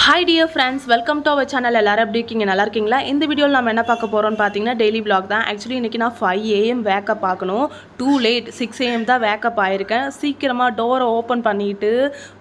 Hi dear friends, welcome to our channel. எல்லாரும் எப்படி இருக்கீங்க? நல்லா இருக்கீங்களா? இந்த வீடியோல நாம என்ன பார்க்க போறோம்னு பாத்தீங்கன்னா டெய்லி vlog தான். Actually இன்னைக்கு நான் 5 am wake up ஆகணும். Too late 6 am தான் wake up ஆயிருக்கேன். சீக்கிரமா டோரை ஓபன் பண்ணிட்டு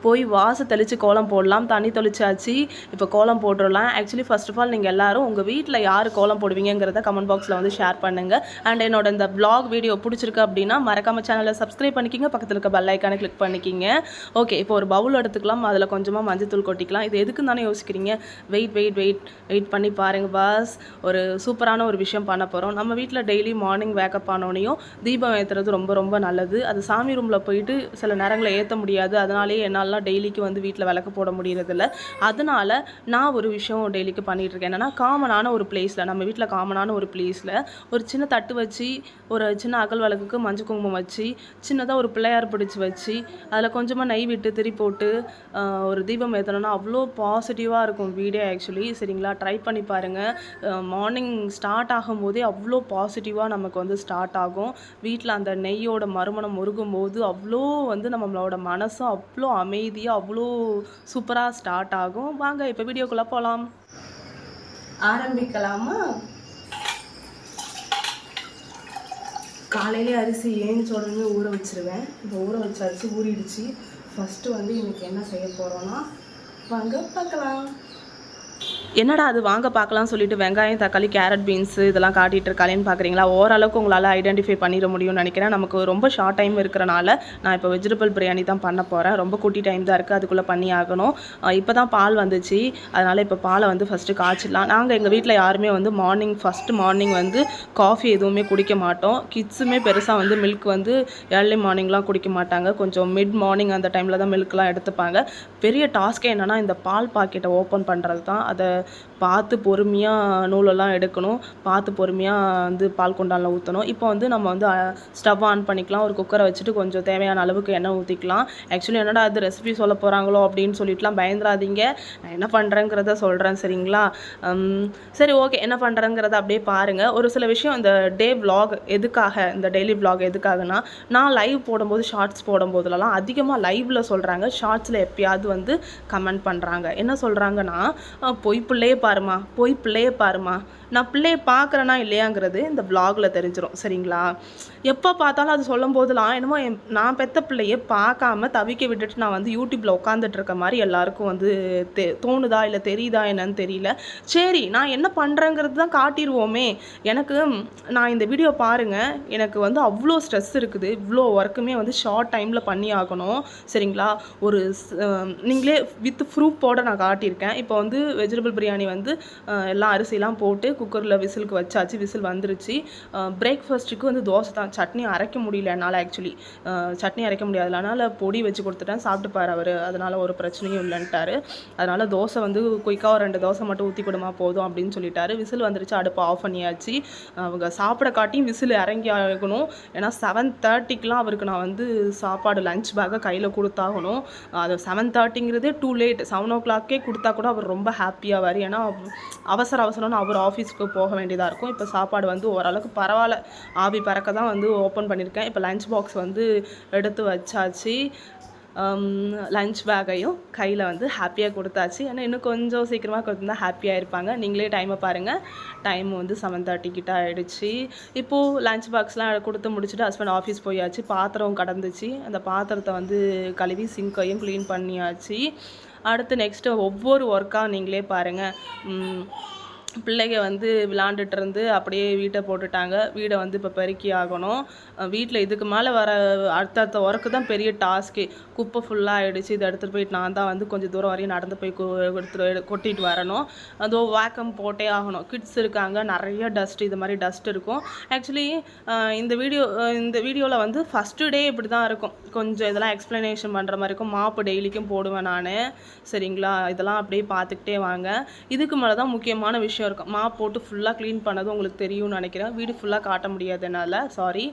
போய் வாச தெளிச்சு கோலம் போடலாம். தண்ணி தெளிச்சாச்சு. இப்போ கோலம் போடுறலாம். Actually first of all நீங்க எல்லாரும் உங்க வீட்ல யார் கோலம் போடுவீங்கங்கறத கமெண்ட் பாக்ஸ்ல வந்து ஷேர் பண்ணுங்க. And என்னோட இந்த vlog வீடியோ பிடிச்சிருக்கு அப்படினா மறக்காம சேனலை சப்ஸ்கிரைப் பண்ணிக்கங்க. பக்கத்துல இருக்க பெல் ஐகானை கிளிக் பண்ணிக்கங்க. ஓகே, இப்போ ஒரு பவுல் எடுத்துக்கலாம். அதுல கொஞ்சமா மஞ்சள் தூள் கொட்டிக்கலாம். இது எதுக்கு தானே யோசிக்கிறீங்க? வெயிட் பண்ணி பாருங்க பாஸ். ஒரு சூப்பரான ஒரு விஷயம் பண்ண போகிறோம். நம்ம வீட்டில் டெய்லி மார்னிங் வேக்கப் ஆனோனையும் தீபம் ஏற்றுறது ரொம்ப ரொம்ப நல்லது. அது சாமி ரூமில் போயிட்டு சில நேரங்களில் ஏற்ற முடியாது. அதனாலேயே என்னாலாம் டெய்லிக்கு வந்து வீட்டில் விளக்கு போட முடியறதில்ல. அதனால நான் ஒரு விஷயம் டெய்லிக்கு பண்ணிகிட்டு இருக்கேன். என்னென்னா காமனான ஒரு பிளேஸில், நம்ம வீட்டில் காமனான ஒரு பிளேஸில் ஒரு சின்ன தட்டு வச்சு, ஒரு சின்ன அகல் விளக்குக்கு மஞ்சள் குங்குமம் வச்சு, சின்னதாக ஒரு பிள்ளையார் பிடிச்சி வச்சு, அதில் கொஞ்சமாக நெய் விட்டு திரி போட்டு ஒரு தீபம் ஏற்றணும்னா அவ்வளோ பாசிட்டிவாக இருக்கும் வீடே. ஆக்சுவலி சரிங்களா, ட்ரை பண்ணி பாருங்கள். மார்னிங் ஸ்டார்ட் ஆகும்போதே அவ்வளோ பாசிட்டிவாக நமக்கு வந்து ஸ்டார்ட் ஆகும். வீட்டில் அந்த நெய்யோட மறுமணம் முருகும் போது அவ்வளோ வந்து நம்மளோட மனசும் அவ்வளோ அமைதியாக அவ்வளோ சூப்பராக ஸ்டார்ட் ஆகும். வாங்க இப்போ வீடியோக்குள்ளே போகலாம். ஆரம்பிக்கலாமா? காலையிலே அரிசி ஏன்னு உடனே ஊற வச்சுருவேன். இப்போ ஊற வச்ச அரிசி ஊறிடுச்சு. ஃபஸ்ட்டு வந்து இன்றைக்கி என்ன செய்ய போகிறோன்னா வாங்க பார்க்கலாம். என்னடா அது வாங்க பார்க்கலாம் சொல்லிட்டு வெங்காயம், தக்காளி, கேரட், பீன்ஸு இதெல்லாம் காட்டிகிட்டு இருக்காளேன்னு பார்க்குறீங்களா? ஓரளவுக்கு உங்களால் ஐடென்டிஃபை பண்ணிட முடியும்னு நினைக்கிறேன். நமக்கு ரொம்ப ஷார்ட் டைம் இருக்கிறனால நான் இப்போ வெஜிடபிள் பிரியாணி தான் பண்ண போகிறேன். ரொம்ப குட்டி டைம் தான் இருக்குது, அதுக்குள்ளே பண்ணி ஆகணும். இப்போ தான் பால் வந்துச்சு, அதனால் இப்போ பாலை வந்து ஃபஸ்ட்டு காய்ச்சிடலாம். நாங்கள் எங்கள் வீட்டில் யாருமே வந்து ஃபஸ்ட்டு மார்னிங் வந்து காஃபி எதுவுமே குடிக்க மாட்டோம். கிட்ஸுமே பெருசாக வந்து மில்க் வந்து ஏர்லி மார்னிங்லாம் குடிக்க மாட்டாங்க. கொஞ்சம் மிட் மார்னிங் அந்த டைமில் தான் மில்க்லாம் எடுத்துப்பாங்க. பெரிய டாஸ்க்கே என்னென்னா இந்த பால் பாக்கெட்டை ஓப்பன் பண்ணுறது தான். அதை பார்த்து பொறுமையாக நூலெல்லாம் எடுக்கணும். பார்த்து பொறுமையாக வந்து பால் குண்டானில் ஊற்றணும். இப்போ வந்து நம்ம வந்து ஸ்டவ் ஆன் பண்ணிக்கலாம். ஒரு குக்கரை வச்சுட்டு கொஞ்சம் தேவையான அளவுக்கு எண்ணெய் ஊற்றிக்கலாம். ஆக்சுவலி என்னடா அது ரெசிபி சொல்ல போகிறாங்களோ அப்படின்னு சொல்லிட்டுலாம் பயந்துராதீங்க. நான் என்ன பண்ணுறேங்கிறத சொல்கிறேன் சரிங்களா? சரி ஓகே, என்ன பண்ணுறேங்கிறத அப்படியே பாருங்கள். ஒரு சில விஷயம் இந்த டே விலாக் எதுக்காக, இந்த டெய்லி விலாக் எதுக்காகனா, நான் லைவ் போடும்போது ஷார்ட்ஸ் போடும்போதுலலாம் அதிகமாக லைவில் சொல்கிறாங்க. ஷார்ட்ஸில் எப்பயாவது வந்து கமெண்ட் பண்ணுறாங்க. என்ன சொல்கிறாங்கன்னா, போய் பிள்ளையே பாருமா. நான் பிள்ளையை பார்க்குறேன்னா இல்லையாங்கிறது இந்த விலாகில் தெரிஞ்சிடும் சரிங்களா? எப்போ பார்த்தாலும் அது சொல்லும் போதெல்லாம் என்னமோ நான் பெற்ற பிள்ளையை பார்க்காம தவிக்க விட்டுட்டு நான் வந்து யூடியூப்பில் உட்காந்துட்டு இருக்க மாதிரி எல்லாருக்கும் வந்து தோணுதா இல்லை தெரியுதா என்னன்னு தெரியல. சரி, நான் என்ன பண்ணுறேங்கிறது தான் காட்டிடுவோமே. நான் இந்த வீடியோ பாருங்கள், எனக்கு வந்து அவ்வளோ ஸ்ட்ரெஸ் இருக்குது. இவ்வளோ ஒர்க்குமே வந்து ஷார்ட் டைமில் பண்ணி ஆகணும் சரிங்களா? ஒரு நீங்களே வித் ப்ரூஃபோட நான் காட்டியிருக்கேன். இப்போ வந்து வெஜிடபிள் பிரியாணி வந்து எல்லாம் அரிசிலாம் போட்டு குக்கரில் விசிலுக்கு வச்சாச்சு. விசில் வந்துருச்சு. பிரேக்ஃபாஸ்ட்டுக்கு வந்து தோசை தான். சட்னி அரைக்க முடியல என்னால். ஆக்சுவலி சட்னி அரைக்க முடியாது, அதனால் பொடி வச்சு கொடுத்துட்டேன். சாப்பிட்டுப்பார் அவர், அதனால் ஒரு பிரச்சனையும் இல்லைன்ட்டார். அதனால் தோசை வந்து குயிக்காக 2 தோசை மட்டும் ஊற்றி கொடுமா போதும் அப்படின்னு சொல்லிட்டாரு. விசில் வந்துருச்சு, அடுப்பு ஆஃப் பண்ணியாச்சு. அவங்க சாப்பிட காட்டியும் விசில் இறங்கி ஆகணும். ஏன்னா 7:30க்கெலாம் அவருக்கு நான் வந்து சாப்பாடு லஞ்ச் பேக்கை கையில் கொடுத்தாகணும். அது 7:30ங்கிறதே டூ லேட். 7 o'clock கொடுத்தா கூட அவர் ரொம்ப ஹாப்பியாவார். ஏன்னா அவசரம்னு அவர் ஆஃபீஸ்க்கு போக வேண்டியதாக இருக்கும். இப்போ சாப்பாடு வந்து ஓரளவுக்கு பரவாயில்ல, ஆவி பறக்க தான் வந்து ஓப்பன் பண்ணியிருக்கேன். இப்போ லஞ்ச் பாக்ஸ் வந்து எடுத்து வச்சாச்சு. லஞ்ச் பேக்கையும் கையில் வந்து ஹாப்பியாக கொடுத்தாச்சு. ஏன்னா இன்னும் கொஞ்சம் சீக்கிரமாக கொடுத்துருந்தா ஹாப்பியாக இருப்பாங்க. நீங்களே டைமை பாருங்கள். டைம் வந்து 7:30 கிட்ட ஆகிடுச்சு. இப்போது லஞ்ச் பாக்ஸ்லாம் கொடுத்து முடிச்சுட்டு ஹஸ்பண்ட் ஆஃபீஸ் போயாச்சு. பாத்திரம் கடந்துச்சு. அந்த பாத்திரத்தை வந்து கழுவி சிங்கையும் க்ளீன் பண்ணியாச்சு. அடுத்து நெக்ஸ்ட்டு ஒவ்வொரு ஒர்க்காக நீங்களே பாருங்கள். பிள்ளைங்க வந்து விளாண்டுட்டு இருந்து அப்படியே வீட்டை போட்டுட்டாங்க. வீடை வந்து இப்போ பெருக்கி ஆகணும். வீட்டில் இதுக்கு மேலே வர அடுத்தடுத்த ஒர்க்கு தான் பெரிய டாஸ்க்கு. குப்பை ஃபுல்லாக ஆகிடுச்சு. இதை எடுத்துகிட்டு போயிட்டு நான் தான் வந்து கொஞ்சம் தூரம் வரையும் நடந்து போய் கொட்டிட்டு வரணும். அதோ வேக்கம் போட்டே ஆகணும். கிட்ஸ் இருக்காங்க, நிறைய டஸ்ட், இது மாதிரி டஸ்ட் இருக்கும். ஆக்சுவலி இந்த வீடியோவில் வந்து ஃபஸ்ட்டு டே இப்படி தான் இருக்கும். கொஞ்சம் இதெல்லாம் எக்ஸ்ப்ளனேஷன் பண்ணுற மாதிரி இருக்கும். மாப்பு டெய்லிக்கும் போடுவேன் நான் சரிங்களா? இதெல்லாம் அப்படியே பார்த்துக்கிட்டே வாங்க. இதுக்கு மேலே தான் முக்கியமான விஷயம் விஷயம் இருக்கும். மாப் போட்டு ஃபுல்லாக க்ளீன் பண்ணதும் உங்களுக்கு தெரியும்னு நினைக்கிறேன். வீடு ஃபுல்லாக காட்ட முடியாதனால சாரி.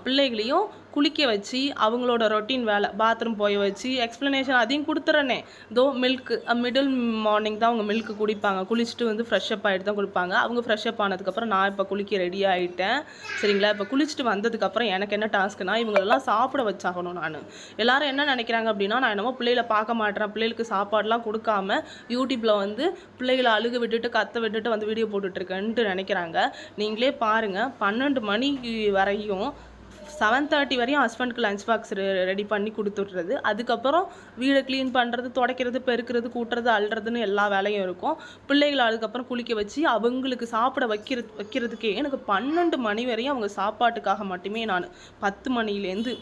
பிள்ளைகளையும் குளிக்க வச்சு அவங்களோட ரொட்டீன் வேலை பாத்ரூம் போய் வச்சு எக்ஸ்ப்ளனேஷன் அதையும் கொடுத்துட்றேனே. தோ மில்க்கு மிடில் மார்னிங் தான் அவங்க மில்க்கு குடிப்பாங்க. குளிச்சுட்டு வந்து ஃப்ரெஷ்அப் ஆகிட்டு தான் கொடுப்பாங்க. அவங்க ஃப்ரெஷ்அப் ஆனதுக்கப்புறம் நான் இப்போ குளிக்க ரெடி ஆகிட்டேன். சரிங்களா? இப்போ குளிச்சுட்டு வந்ததுக்கப்புறம் எனக்கு என்ன டாஸ்க்குனா இவங்களெல்லாம் சாப்பிட வச்சாகணும். நான் எல்லாரும் என்ன நினைக்கிறாங்க அப்படின்னா, நான் என்னமோ பிள்ளைகளை பார்க்க மாட்டேன், பிள்ளைகளுக்கு சாப்பாடுலாம் கொடுக்காம யூடியூப்பில் வந்து பிள்ளைகளை அழுக விட்டுட்டு கத்த விட்டுட்டு வந்து வீடியோ போட்டுட்ருக்கேன்ட்டு நினைக்கிறாங்க. நீங்களே பாருங்கள், 12 மணி வரையும் 7:30 வரையும் ஹஸ்பண்டுக்கு லஞ்ச் பாக்ஸ் ரெடி பண்ணி கொடுத்துட்றது. அதுக்கப்புறம் வீடை க்ளீன் பண்ணுறது, துடைக்கிறது, பெருக்கிறது, கூட்டுறது, அள்ளுறதுன்னு எல்லா வேலையும் இருக்கும். பிள்ளைகளை அதுக்கப்புறம் குளிக்க வச்சு அவங்களுக்கு சாப்பிட வைக்கிறதுக்கே எனக்கு 12 மணி வரையும் அவங்க சாப்பாட்டுக்காக மட்டுமே நான் 10 மணிலேருந்து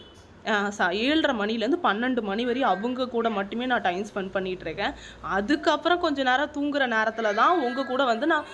7:30 மணிலேருந்து 12 மணி வரையும் அவங்க கூட மட்டுமே நான் டைம் ஸ்பெண்ட் பண்ணிகிட்ருக்கேன். அதுக்கப்புறம் கொஞ்சம் நேரம் தூங்குகிற நேரத்தில் தான் உங்கள் கூட வந்து நான்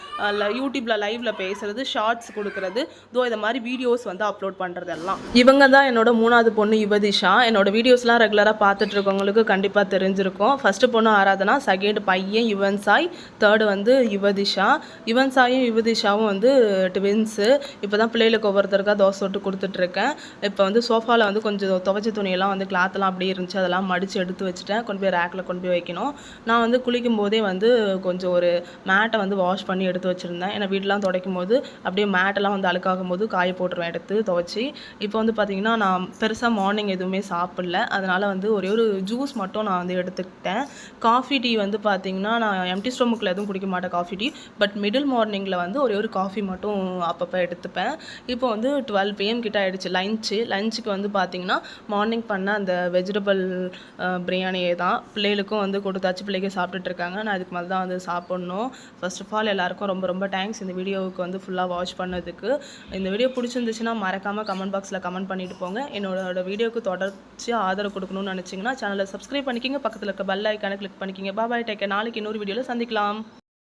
யூடியூப்பில் லைவில் பேசுகிறது, ஷார்ட்ஸ் கொடுக்குறது, இதை மாதிரி வீடியோஸ் வந்து அப்லோட் பண்ணுறது எல்லாம். இவங்க தான் என்னோட 3வது பொண்ணு யுவதிஷா. என்னோட வீடியோஸ்லாம் ரெகுலராக பார்த்துட்ருக்கவங்களுக்கு கண்டிப்பாக தெரிஞ்சிருக்கும். ஃபஸ்ட்டு பொண்ணு ஆராதனா, செகண்ட் பையன் யுவன் சாய், தேர்டு வந்து யுவதிஷா. யுவன் சாயும் யுவதிஷாவும் வந்து ட்வின்ஸு. இப்போ தான் பிள்ளைகளுக்கு ஒவ்வொருத்தருக்காக தோசை விட்டு கொடுத்துட்ருக்கேன். இப்போ வந்து சோஃபாவில் வந்து கொஞ்சம் துவைச்ச துணியெல்லாம் வந்து கிளாத்தெல்லாம் அப்படியே இருந்துச்சு, அதெல்லாம் மடித்து எடுத்து வச்சுட்டேன். கொண்டு போய் ரேக்கில் கொண்டு போய் வைக்கணும். நான் வந்து குளிக்கும் போதே வந்து கொஞ்சம் ஒரு மேட்டை வந்து வாஷ் பண்ணி எடுத்து வச்சுருந்தேன். ஏன்னா வீடெலாம் துடைக்கும் போது அப்படியே மேட்டெல்லாம் வந்து அழுக்காகும் போது காய போட்டுருவேன் எடுத்து துவைச்சி. இப்போ வந்து பார்த்திங்கன்னா நான் பெருசாக மார்னிங் எதுவுமே சாப்பிடல. அதனால் வந்து ஒரே ஒரு ஜூஸ் மட்டும் நான் வந்து எடுத்துக்கிட்டேன். காஃபி டீ வந்து பார்த்திங்கன்னா நான் எம்டி ஸ்டொமக்கில் எதுவும் குடிக்க மாட்டேன் காஃபி டீ. பட் மிடில் மார்னிங்கில் வந்து ஒரே ஒரு காஃபி மட்டும் அப்பப்போ எடுத்துப்பேன். இப்போ வந்து 12 PM கிட்ட ஆகிடுச்சு. லஞ்சுக்கு வந்து பார்த்திங்கன்னா மார்னிங் பண்ண அந்த வெஜிடபிள் பிரியாணியே தான் பிள்ளைகளுக்கும் வந்து கொடுத்தாச்சு. பிள்ளைங்க சாப்பிட்டுட்ருக்காங்க. நான் அதுக்கு மேலே தான் வந்து சாப்பிட்ணும். ஃபர்ஸ்ட் ஆஃப் ஆல் எல்லாருக்கும் ரொம்ப ரொம்ப தேங்க்ஸ் இந்த வீடியோவுக்கு வந்து ஃபுல்லாக வாட்ச் பண்ணதுக்கு. இந்த வீடியோ பிடிச்சிருந்துச்சுன்னா மறக்காமல் கமெண்ட் பாக்ஸில் கமெண்ட் பண்ணிட்டு போங்க. என்னோட வீடியோவுக்கு தொடர்ச்சியாக ஆதரவு கொடுக்கணும்னு நினச்சிங்கன்னா சேனலை சப்ஸ்கிரைப் பண்ணிக்கிங்க, பக்கத்தில் இருக்க பெல் ஐக்கானை கிளிக் பண்ணிக்கிங்க. பாய், டேக் கேர். நாளைக்கு இன்னொரு வீடியோவில் சந்திக்கலாம்.